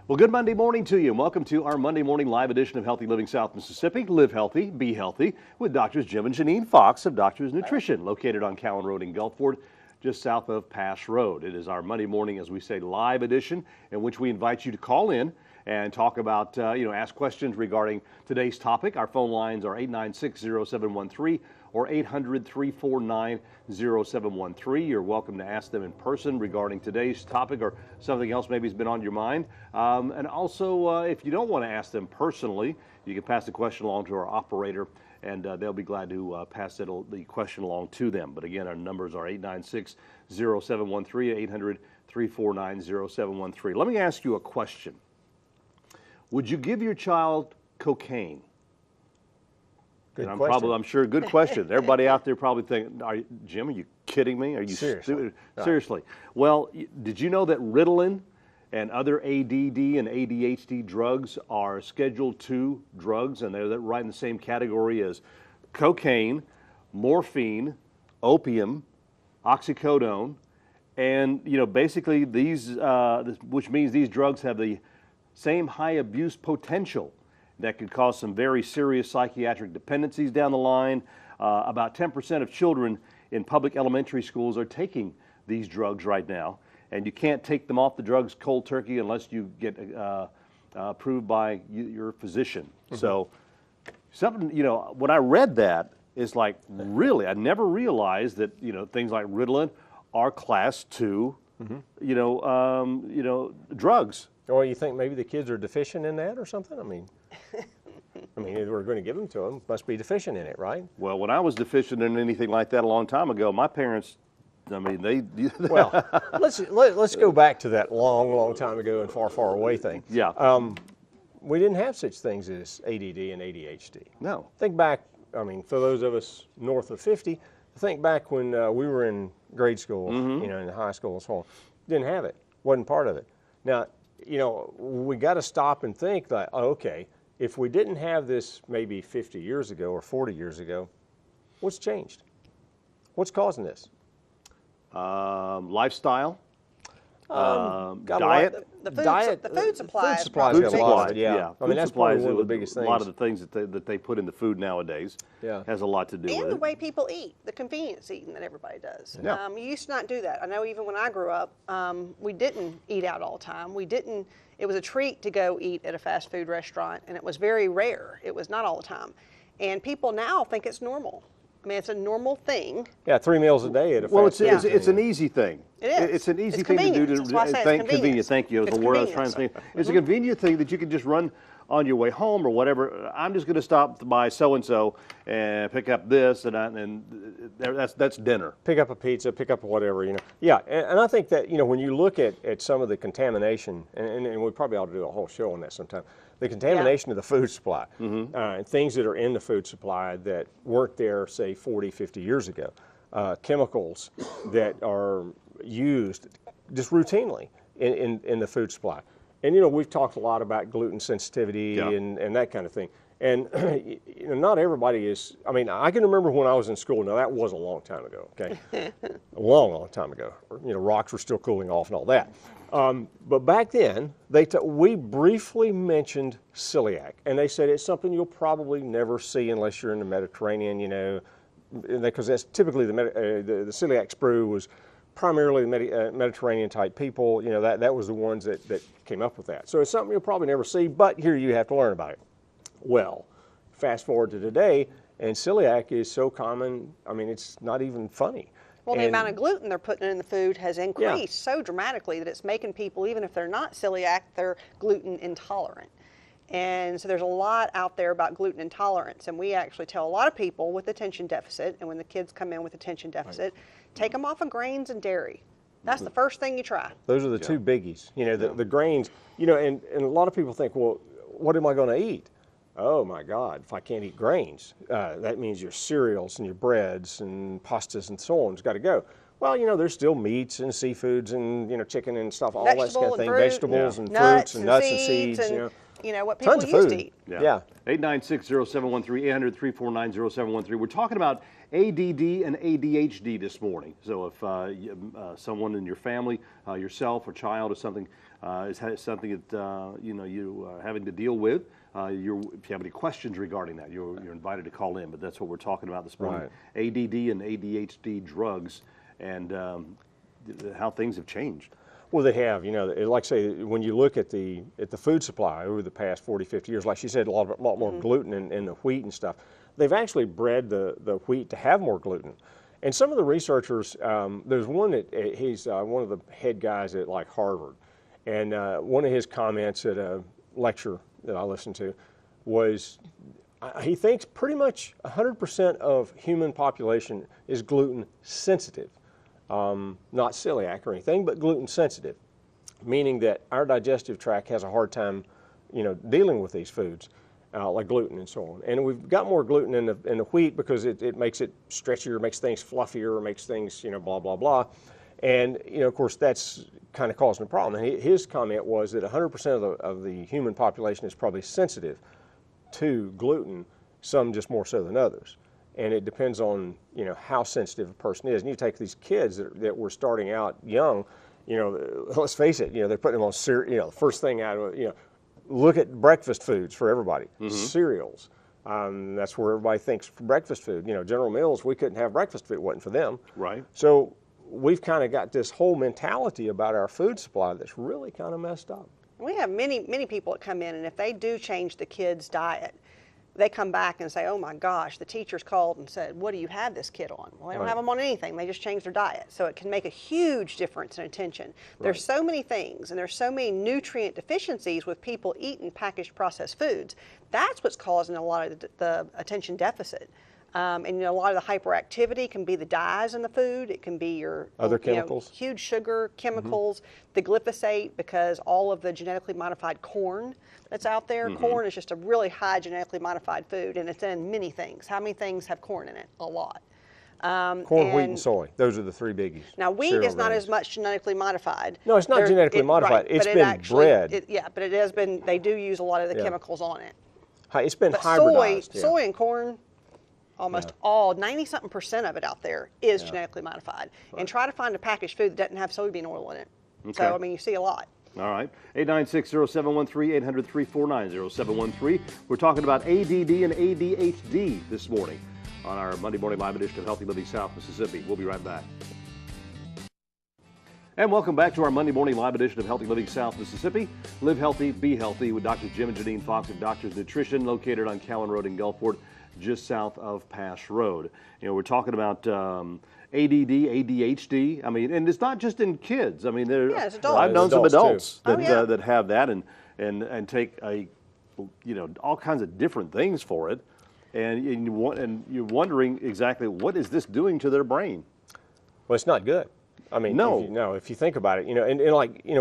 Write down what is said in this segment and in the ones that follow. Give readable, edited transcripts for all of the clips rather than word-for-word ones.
Well, good Monday morning to you, and welcome to our Monday morning live edition of Healthy Living South Mississippi. Live healthy, be healthy, with Doctors Jim and Janine Fox of Doctors Nutrition, located on Cowan Road in Gulfport, just south of Pass Road. It is our Monday morning, as we say, live edition, in which we invite you to call in and talk about, ask questions regarding today's topic. Our phone lines are 896-0713 or 800-349-0713. You're welcome to ask them in person regarding today's topic or something else maybe has been on your mind. And also, if you don't want to ask them personally, you can pass the question along to our operator, and they'll be glad to pass the question along to them. But again, our numbers are 896-0713, 800-349-0713. Let me ask you a question. Would you give your child cocaine? Good question. I'm sure, good question. Everybody out there probably thinking, Jim, are you kidding me? Are you Seriously? Seriously. Well, did you know that Ritalin and other ADD and ADHD drugs are Schedule II drugs, and they're right in the same category as cocaine, morphine, opium, oxycodone, and basically these, which means these drugs have the same high abuse potential that could cause some very serious psychiatric dependencies down the line. About 10% of children in public elementary schools are taking these drugs right now, and you can't take them off the drugs cold turkey unless you get approved by your physician. Mm-hmm. So something, when I read that, it's like, really, I never realized that, things like Ritalin are class 2, drugs. Or you think maybe the kids are deficient in that or something? I mean, we're going to give them to them. Must be deficient in it, right? Well, when I was deficient in anything like that a long time ago, my parents, they... Well, let's go back to that long time ago and far away thing. Yeah. We didn't have such things as ADD and ADHD. No. Think back, for those of us north of 50, think back when we were in grade school, in high school and so on. Didn't have it. Wasn't part of it. Now, we got to stop and think that, okay, if we didn't have this maybe 50 years ago or 40 years ago, what's changed? What's causing this? Lifestyle, diet. The food supply. Food supply got a lot of it, yeah. That's probably one of the biggest things. A lot of the things that they put in the food nowadays has a lot to do with it. And the way people eat, the convenience eating that everybody does. Yeah. You used to not do that. I know even when I grew up, we didn't eat out all the time. It was a treat to go eat at a fast food restaurant, and it was very rare. It was not all the time. And people now think it's normal. It's a normal thing. Yeah, 3 meals a day at a fast food. Well, it's an easy thing. It is. It's an easy thing to do. Convenient. Thank you. Is the word I was trying to say. It's a convenient thing that you can just run on your way home or whatever. I'm just going to stop by so-and-so and pick up this, and that's dinner. Pick up a pizza, pick up whatever, Yeah, and I think that, when you look at some of the contamination, and we probably ought to do a whole show on that sometime, the contamination of the food supply, things that are in the food supply that weren't there, say, 40, 50 years ago, chemicals that are used just routinely in the food supply. And, we've talked a lot about gluten sensitivity and that kind of thing. And, not everybody is, I can remember when I was in school. Now, that was a long time ago, okay? A long time ago. Rocks were still cooling off and all that. But back then, we briefly mentioned celiac. And they said it's something you'll probably never see unless you're in the Mediterranean, because that's typically the celiac sprue was primarily Mediterranean type people. That was the ones that came up with that. So it's something you'll probably never see, but here you have to learn about it. Well, fast forward to today, and celiac is so common, it's not even funny. Well, the amount of gluten they're putting in the food has increased so dramatically that it's making people, even if they're not celiac, they're gluten intolerant. And so there's a lot out there about gluten intolerance, and we actually tell a lot of people with attention deficit, and when the kids come in with attention deficit, take them off of grains and dairy. That's the first thing you try. Those are the two biggies. The grains, and a lot of people think, well, what am I going to eat? Oh my God, if I can't eat grains, that means your cereals and your breads and pastas and so on has got to go. Well, there's still meats and seafoods and, chicken and stuff, all that kind of thing, vegetables and fruits and nuts and seeds. What people used to eat. Yeah. 896-0713, 800-349-0713. We're talking about ADD and ADHD this morning. So if someone in your family, yourself or child or something is something that you're having to deal with. If you have any questions regarding that, you're invited to call in. But that's what we're talking about this morning: Right. ADD and ADHD drugs, and how things have changed. Well, they have. Like I say, when you look at the food supply over the past 40, 50 years, like she said, a lot more gluten in the wheat and stuff. They've actually bred the wheat to have more gluten. And some of the researchers, there's one that he's one of the head guys at like Harvard, and one of his comments at a lecture that I listened to was he thinks pretty much 100% of human population is gluten sensitive. Not celiac or anything, but gluten sensitive, meaning that our digestive tract has a hard time, dealing with these foods, like gluten and so on. And we've got more gluten in the wheat because it makes it stretchier, makes things fluffier, makes things, blah, blah, blah. And, of course, that's kind of causing a problem. And his comment was that 100% of the human population is probably sensitive to gluten, some just more so than others. And it depends on, how sensitive a person is. And you take these kids that were starting out young, let's face it, they're putting them on cereal, first thing out of, look at breakfast foods for everybody, cereals. That's where everybody thinks for breakfast food. General Mills, we couldn't have breakfast food, it wasn't for them. Right. So we've kind of got this whole mentality about our food supply that's really kind of messed up. We have many people that come in, and if they do change the kids' diet, they come back and say, oh my gosh, the teachers called and said, what do you have this kid on? Well, they don't have them on anything. They just changed their diet. So it can make a huge difference in attention. There's so many things, and there's so many nutrient deficiencies with people eating packaged processed foods. That's what's causing a lot of the attention deficit. And a lot of the hyperactivity can be the dyes in the food. It can be your other chemicals, huge sugar chemicals, the glyphosate, because all of the genetically modified corn that's out there. Corn is just a really high genetically modified food, and it's in many things. How many things have corn in it? A lot. Corn, wheat, and soy. Those are the three biggies. Now, wheat is not as much genetically modified. No, it's not genetically modified. It's been bred. But it has been. They do use a lot of the chemicals on it. It's been hybridized. Soy and corn, almost all, 90-something% of it out there is genetically modified. And try to find a packaged food that doesn't have soybean oil in it. Okay. So, you see a lot. All right. 896-0713, 800-349-0713. We're talking about ADD and ADHD this morning on our Monday Morning Live edition of Healthy Living South Mississippi. We'll be right back. And welcome back to our Monday Morning Live edition of Healthy Living South Mississippi. Live healthy, be healthy with Dr. Jim and Janine Fox of Doctors Nutrition, located on Cowan Road in Gulfport, just south of Pass Road. We're talking about ADD, ADHD. And it's not just in kids. it's adults. I've known some adults too. that have that and take all kinds of different things for it, and you're wondering exactly what is this doing to their brain. Well, it's not good. No. If you think about it,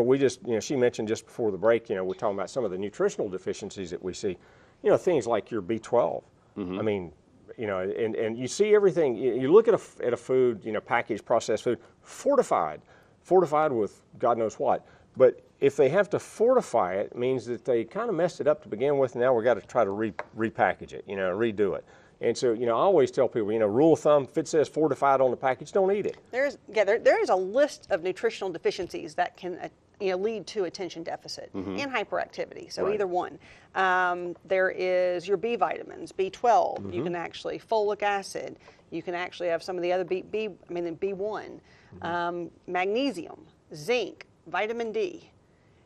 we just, she mentioned just before the break, we're talking about some of the nutritional deficiencies that we see, things like your B12. And you see everything. You look at a food, packaged processed food, fortified with God knows what. But if they have to fortify it, it means that they kind of messed it up to begin with, and now we've got to try to repackage it, redo it. And so, I always tell people, rule of thumb, if it says fortified on the package, don't eat it. There is a list of nutritional deficiencies that can lead to attention deficit and hyperactivity. So either one. There is your B vitamins, B12. You can actually folic acid. You can actually have some of the other B1, magnesium, zinc, vitamin D.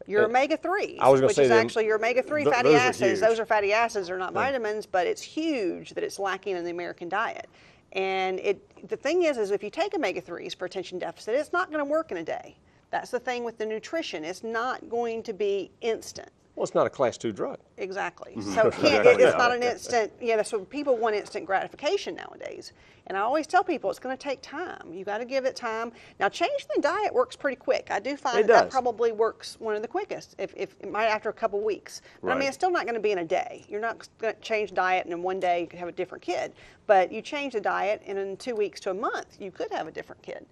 Your omega-3s, which is actually your omega-3 fatty acids. Those are fatty acids, they're not vitamins, but it's huge that it's lacking in the American diet. And the thing is if you take omega-3s for attention deficit, it's not going to work in a day. That's the thing with the nutrition. It's not going to be instant. Well, it's not a class 2 drug. Exactly. So it's not an instant, so people want instant gratification nowadays. And I always tell people it's going to take time. You got to give it time. Now, changing the diet works pretty quick. I do find that probably works one of the quickest, if it might after a couple weeks. But it's still not going to be in a day. You're not going to change diet and in one day you could have a different kid. But you change the diet and in 2 weeks to a month, you could have a different kid.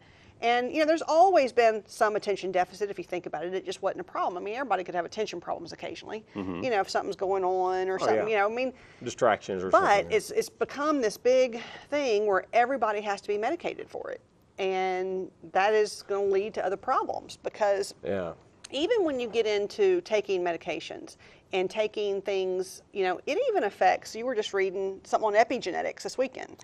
And, there's always been some attention deficit, if you think about it. It just wasn't a problem. Everybody could have attention problems occasionally, if something's going on or something, distractions or something. But it's become this big thing where everybody has to be medicated for it. And that is going to lead to other problems because even when you get into taking medications and taking things, you know, it even affects, you were just reading something on epigenetics this weekend.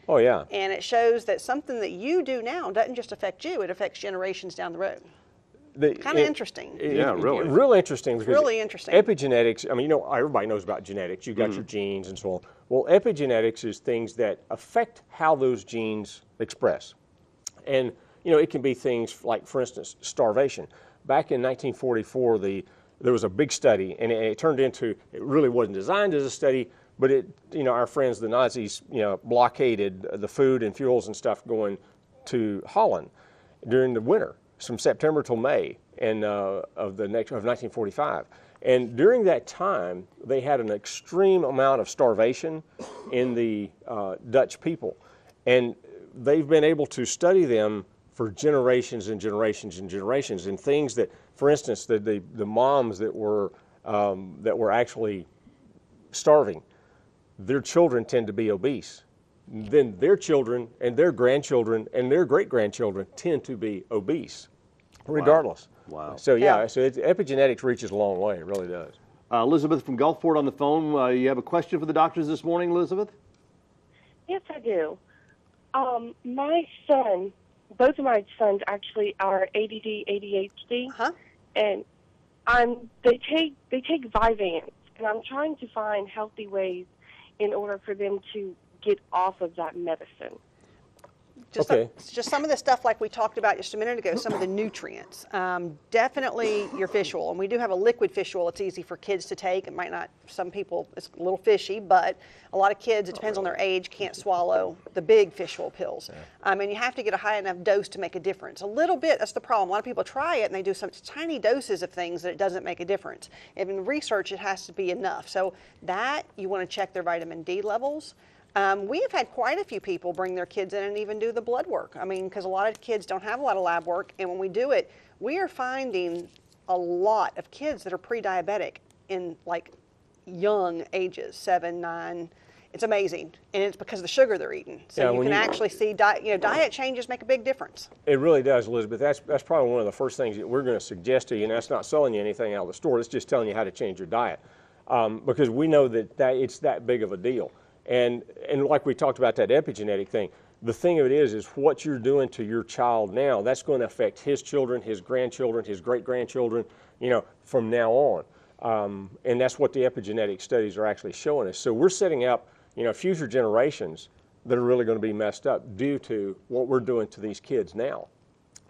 Oh, yeah. And it shows that something that you do now doesn't just affect you, it affects generations down the road. Kind of interesting. Yeah, really. Real interesting. Because really interesting. Epigenetics, I mean, you know, everybody knows about genetics. You've got your genes and so on. Well, epigenetics is things that affect how those genes express. And, you know, it can be things like, for instance, starvation. Back in 1944, there was a big study, and it turned into, it really wasn't designed as a study, but it, you know, our friends, the Nazis, you know, blockaded the food and fuels and stuff going to Holland during the winter, from September till May of 1945. And during that time, they had an extreme amount of starvation in the Dutch people. And they've been able to study them for generations and generations and generations, and things that, for instance, the moms that were actually starving, their children tend to be obese. Then their children and their grandchildren and their great-grandchildren tend to be obese, regardless. Wow. So yeah, so epigenetics reaches a long way. It really does. Elizabeth from Gulfport on the phone. You have a question for the doctors this morning, Elizabeth? Yes, I do. My son, both of my sons actually are ADD, ADHD, and they take Vyvanse, and I'm trying to find healthy ways in order for them to get off of that medicine. Just some of the stuff like we talked about just a minute ago, some of the nutrients. Definitely your fish oil, and we do have a liquid fish oil. It's easy for kids to take. It might not, some people, it's a little fishy, but a lot of kids, it depends on their age, can't swallow the big fish oil pills. And you have to get a high enough dose to make a difference. A little bit, that's the problem. A lot of people try it and they do some tiny doses of things that it doesn't make a difference. And in research, it has to be enough. So that, you want to check their vitamin D levels. We have had quite a few people bring their kids in and even do the blood work. I mean, because a lot of kids don't have a lot of lab work, and when we do it, we are finding a lot of kids that are pre-diabetic in like young ages, 7, 9. It's amazing, and it's because of the sugar they're eating. So you can actually see diet changes make a big difference. It really does, Elizabeth. That's probably one of the first things that we're going to suggest to you, and that's not selling you anything out of the store. It's just telling you how to change your diet, because we know that it's that big of a deal. And like we talked about that epigenetic thing, the thing of it is what you're doing to your child now, that's going to affect his children, his grandchildren, his great-grandchildren, you know, from now on. And that's what the epigenetic studies are actually showing us. So we're setting up, you know, future generations that are really going to be messed up due to what we're doing to these kids now.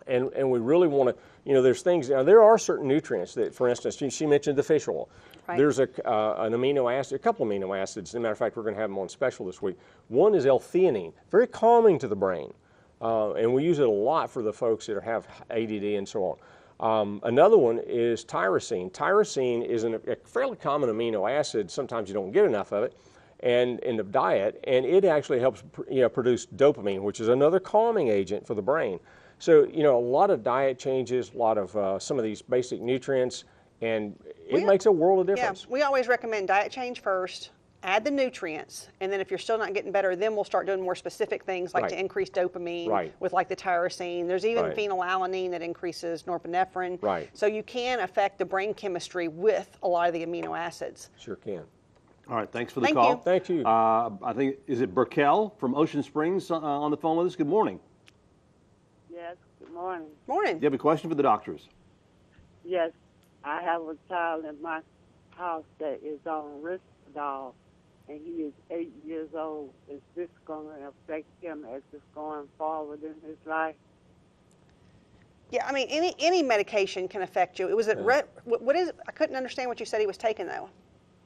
And we really want to, you know, there's things, now there are certain nutrients that, for instance, she mentioned the fish oil. Right. There's an amino acid, a couple amino acids. As a matter of fact, we're going to have them on special this week. One is L-theanine, very calming to the brain. And we use it a lot for the folks that have ADD and so on. Another one is tyrosine. Tyrosine is a fairly common amino acid. Sometimes you don't get enough of it and in the diet, and it actually helps produce dopamine, which is another calming agent for the brain. So, you know, a lot of diet changes, a lot of some of these basic nutrients, and it makes a world of difference. Yeah, we always recommend diet change first, add the nutrients, and then if you're still not getting better, then we'll start doing more specific things like to increase dopamine with like the tyrosine. There's even phenylalanine that increases norepinephrine. Right. So you can affect the brain chemistry with a lot of the amino acids. Sure can. All right, thanks for the call. Thank you. I think, is it Burkell from Ocean Springs on the phone with us? Good morning. Yes, good morning. Morning. Do you have a question for the doctors? Yes, I have a child in my house that is on Risperdal, and he is 8 years old. Is this going to affect him as it's going forward in his life? Yeah, I mean, any medication can affect you. It was what is it? I couldn't understand what you said he was taking, though.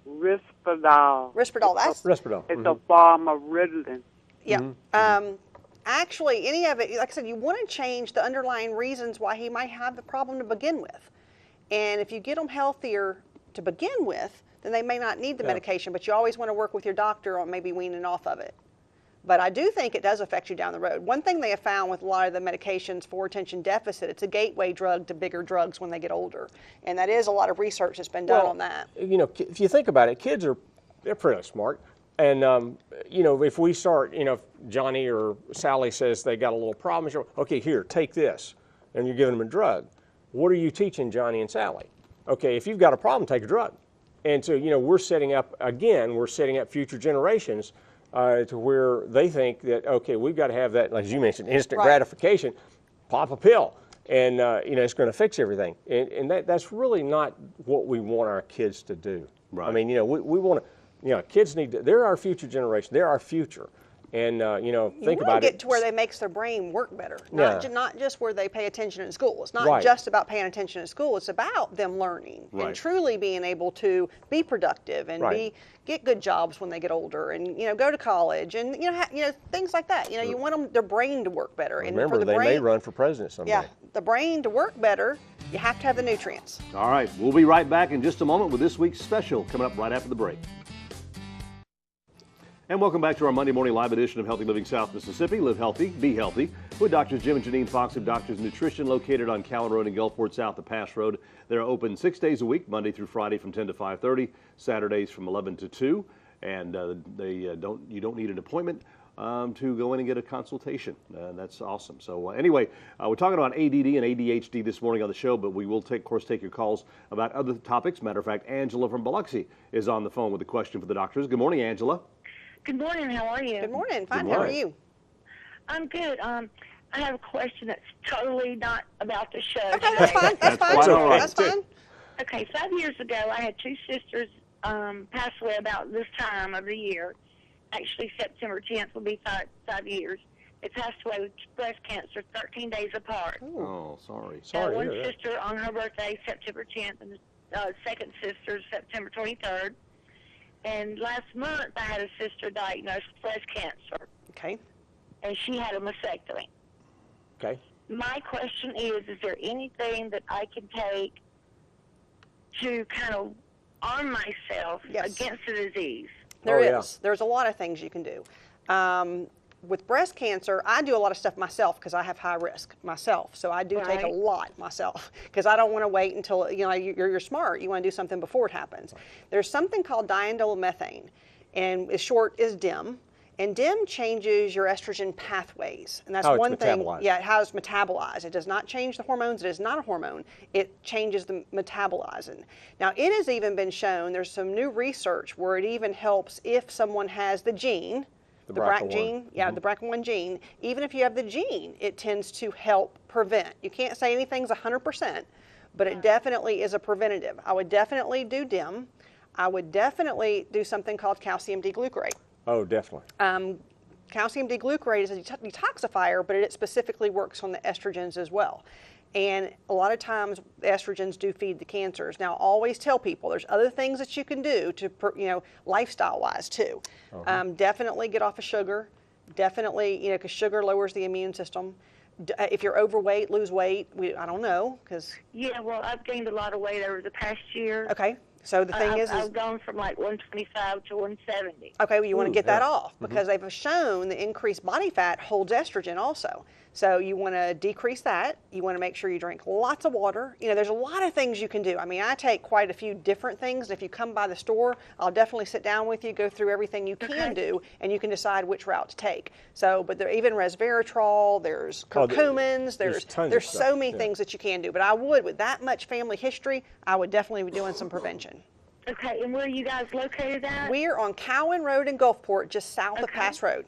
Risperdal. Risperdal, Risperdal. It's a form of Ritalin. Yeah. Actually, any of it, like I said, you want to change the underlying reasons why he might have the problem to begin with. And if you get them healthier to begin with, then they may not need the medication, but you always want to work with your doctor on maybe weaning off of it. But I do think it does affect you down the road. One thing they have found with a lot of the medications for attention deficit, it's a gateway drug to bigger drugs when they get older. And that is a lot of research that's been done on that. You know, if you think about it, kids they're pretty smart. And, you know, if we start, you know, if Johnny or Sally says they got a little problem, okay, here, take this, and you're giving them a drug. what are you teaching Johnny and Sally? Okay, if you've got a problem, take a drug. And so, we're setting up future generations to where they think that, okay, we've got to have that, like you mentioned, instant gratification, pop a pill, and it's going to fix everything. And that's really not what we want our kids to do. Right. I mean, we want to, kids they're our future generation, they're our future. And, think about it. Get to where they makes their brain work better, not just where they pay attention in school. It's not just about paying attention in school. It's about them learning and truly being able to be productive and get good jobs when they get older, and go to college, and things like that. You want their brain to work better. Remember, and for the they brain, may run for president someday. Yeah, the brain to work better, you have to have the nutrients. All right, we'll be right back in just a moment with this week's special coming up right after the break. And welcome back to our Monday morning live edition of Healthy Living South Mississippi. Live healthy, be healthy. With Drs. Jim and Janine Fox of Doctors Nutrition, located on Callan Road in Gulfport, south of Pass Road. They're open 6 days a week, Monday through Friday from 10 to 5:30, Saturdays from 11 to 2. And you don't need an appointment to go in and get a consultation. That's awesome. So anyway, we're talking about ADD and ADHD this morning on the show, but we will, of course, take your calls about other topics. Matter of fact, Angela from Biloxi is on the phone with a question for the doctors. Good morning, Angela. Good morning. How are you? Good morning. Fine. Good morning. How are you? I'm good. I have a question that's totally not about the show. Okay, today. that's fine. That's fine. quite all right. That's fine. Okay, 5 years ago, I had two sisters pass away about this time of the year. Actually, September 10th will be 5 years. They passed away with breast cancer 13 days apart. Oh, sorry. One sister on her birthday, September 10th, and the second sister, September 23rd. And last month, I had a sister diagnosed with breast cancer. Okay. And she had a mastectomy. Okay. My question is there anything that I can take to kind of arm myself against the disease? There is. There's a lot of things you can do. With breast cancer, I do a lot of stuff myself because I have high risk myself. So I do take a lot myself because I don't want to wait until, you're smart. You want to do something before it happens. There's something called diindolylmethane, and its short is DIM. And DIM changes your estrogen pathways. And that's one thing. Metabolized. Yeah, how it's metabolized. It does not change the hormones. It is not a hormone. It changes the metabolizing. Now, it has even been shown, there's some new research where it even helps if someone has the gene, the BRCA gene, the BRCA1 gene. Even if you have the gene, it tends to help prevent. You can't say anything's 100%, but it definitely is a preventative. I would definitely do DIM. I would definitely do something called calcium D-glucarate. Oh, definitely. Calcium D-glucarate is a detoxifier, but it specifically works on the estrogens as well. And a lot of times, estrogens do feed the cancers. Now, I always tell people there's other things that you can do to, lifestyle-wise too. Definitely get off of sugar. Definitely, because sugar lowers the immune system. If you're overweight, lose weight. I don't know, because. Yeah, well, I've gained a lot of weight over the past year. Okay. So the thing is I've gone from like 125 to 170. Okay, well, you want to get that off because they've shown the increased body fat holds estrogen also. So you want to decrease that. You want to make sure you drink lots of water. There's a lot of things you can do. I mean, I take quite a few different things. If you come by the store, I'll definitely sit down with you, go through everything you can do, and you can decide which route to take. So, but there even resveratrol, there's curcumins, there's so many things that you can do. But I would, with that much family history, I would definitely be doing some prevention. Okay, and where are you guys located at? We're on Cowan Road in Gulfport, just south of Pass Road.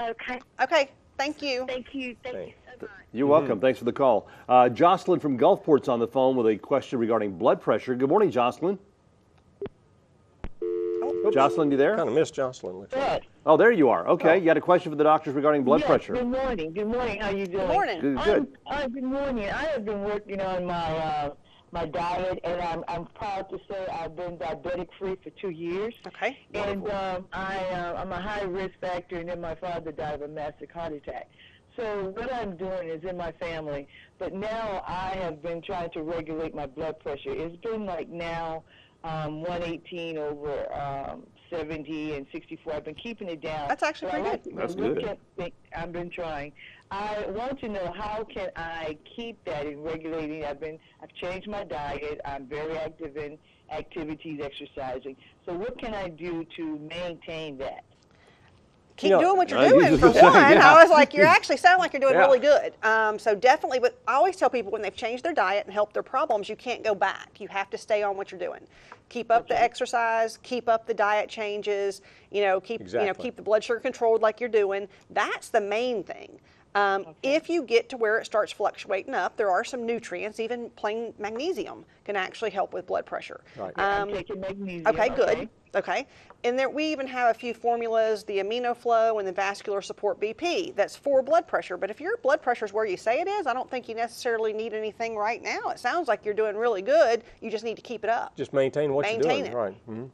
Okay. Okay, thank you. Thank you so much. You're welcome. Thanks for the call. Jocelyn from Gulfport's on the phone with a question regarding blood pressure. Good morning, Jocelyn. Jocelyn, you there? Kind of missed Jocelyn. Good. Oh, there you are. Okay, you had a question for the doctors regarding blood pressure. Good morning. Good morning. How you doing? Good morning. Good. Good morning. I have been working on my diet, and I'm proud to say I've been diabetic free for 2 years. Okay. And I'm a high risk factor, and then my father died of a massive heart attack. So what I'm doing is in my family, but now I have been trying to regulate my blood pressure. It's been like now 118 over 70 and 64. I've been keeping it down. That's actually pretty good. That's good. I've been trying. I want to know how can I keep that in regulating. I've changed my diet. I'm very active in activities, exercising. So what can I do to maintain that? keep You know, doing what you're I doing was for gonna say, one. yeah. I was like, you actually sound like you're doing Yeah. really good. So definitely, but I always tell people when they've changed their diet and helped their problems, you can't go back. You have to stay on what you're doing. Keep up the exercise, keep up the diet changes, keep Exactly. the blood sugar controlled like you're doing. That's the main thing. If you get to where it starts fluctuating up, there are some nutrients, even plain magnesium can actually help with blood pressure. Right. I'm taking magnesium. Okay, good. Okay. And there, we even have a few formulas, the amino flow and the vascular support BP, that's for blood pressure. But if your blood pressure is where you say it is, I don't think you necessarily need anything right now. It sounds like you're doing really good. You just need to keep it up. Just maintain what you're doing. Maintain it. Right. Mm-hmm.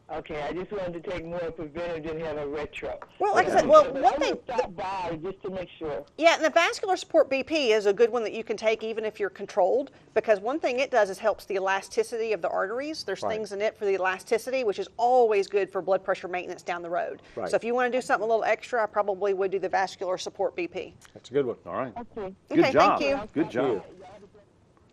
Okay, I just wanted to take more preventative than have a retro. Well, like I said, But one I'm thing. gonna stop by just to make sure. Yeah, and the vascular support BP is a good one that you can take even if you're controlled, because one thing it does is helps the elasticity of the arteries. There's Right. things in it for the elasticity, which is always good for blood pressure maintenance down the road. Right. So if you want to do something a little extra, I probably would do the vascular support BP. That's a good one. All right. Okay. Good Okay, job. thank you. Good job.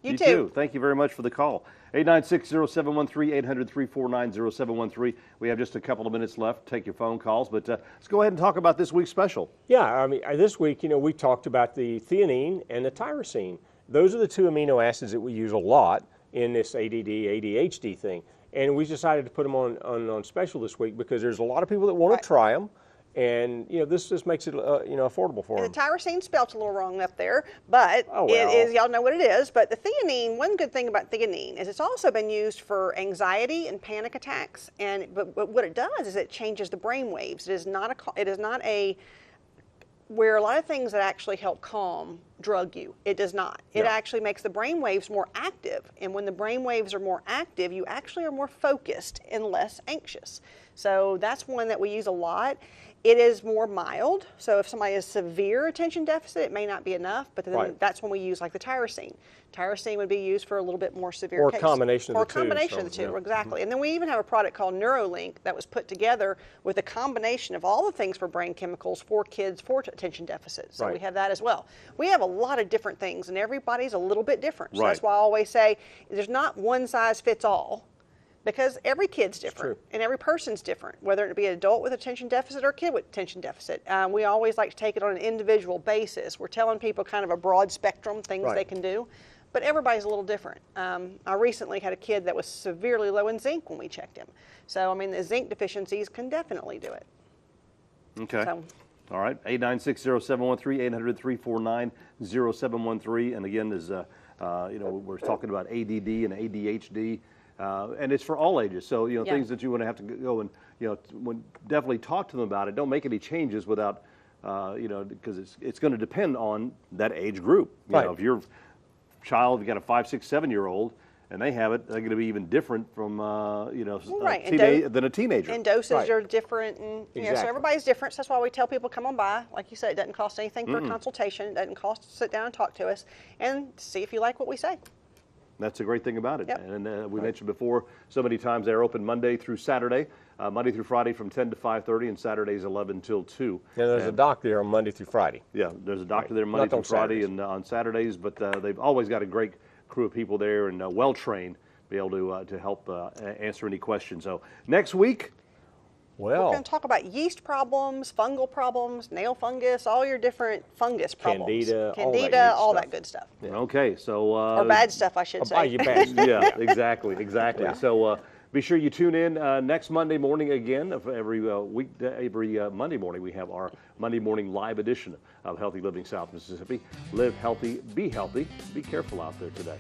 You too. Thank you very much for the call. 896-0713, 800-349-0713. We have just a couple of minutes left to take your phone calls, but let's go ahead and talk about this week's special. Yeah, I mean, this week, we talked about the theanine and the tyrosine. Those are the two amino acids that we use a lot in this ADD, ADHD thing. And we decided to put them on special this week because there's a lot of people that want Right. to try them. And, this just makes it, affordable for And them. the tyrosine spelled a little wrong up there, but Oh, it well. is, y'all know what it is. But the theanine, one good thing about theanine is it's also been used for anxiety and panic attacks. But what it does is it changes the brain waves. It is not where a lot of things that actually help calm drug you. It does not. It Yeah. actually makes the brain waves more active. And when the brain waves are more active, you actually are more focused and less anxious. So that's one that we use a lot. It is more mild, so if somebody has severe attention deficit, it may not be enough, but then Right. that's when we use like the tyrosine. Tyrosine would be used for a little bit more severe Or a case. combination of Or the a two, combination of so, the two, yeah. exactly. And then we even have a product called Neurolink that was put together with a combination of all the things for brain chemicals for kids for attention deficit. So we Right. have that as well. We have a lot of different things, and everybody's a little bit different. So Right. that's why I always say there's not one size fits all. Because every kid's different true. and every person's different, whether it be an adult with attention deficit or a kid with attention deficit. We always like to take it on an individual basis. We're telling people kind of a broad spectrum, things Right. they can do, but everybody's a little different. I recently had a kid that was severely low in zinc when we checked him. So, I mean, the zinc deficiencies can definitely do it. Okay. So, All right. 896-0713, 800-349-0713. And again, as we're talking about ADD and ADHD. And it's for all ages. So, Yeah. things that you want to have to go and, definitely talk to them about it. Don't make any changes without, because it's going to depend on that age group. You Right. know, if your child, you got a 5, 6, 7-year-old, and they have it, they're going to be even different from, right, than a teenager. and doses Right. are different, and so Exactly. everybody's different. So that's why we tell people come on by. Like you said, it doesn't cost anything for a consultation. It doesn't cost to sit down and talk to us and see if you like what we say. That's the great thing about it. Yep. And we mentioned before, so many times they're open Monday through Saturday, Monday through Friday from 10 to 5:30, and Saturdays 11 till 2. And there's a doctor there on Monday through Friday. Yeah, there's a doctor Right. there Monday Not through on Friday Saturdays. and on Saturdays, but they've always got a great crew of people there and well-trained, be able to help answer any questions. So next week, We're Well, going to talk about yeast problems, fungal problems, nail fungus, all your different fungus problems. Candida, all that Candida, good all stuff. that good stuff. okay, so Or bad stuff, I should say. buy you bad stuff. yeah, exactly. Yeah. So be sure you tune in next Monday morning again. Every Monday morning we have our Monday morning live edition of Healthy Living South Mississippi. Live healthy, be careful out there today.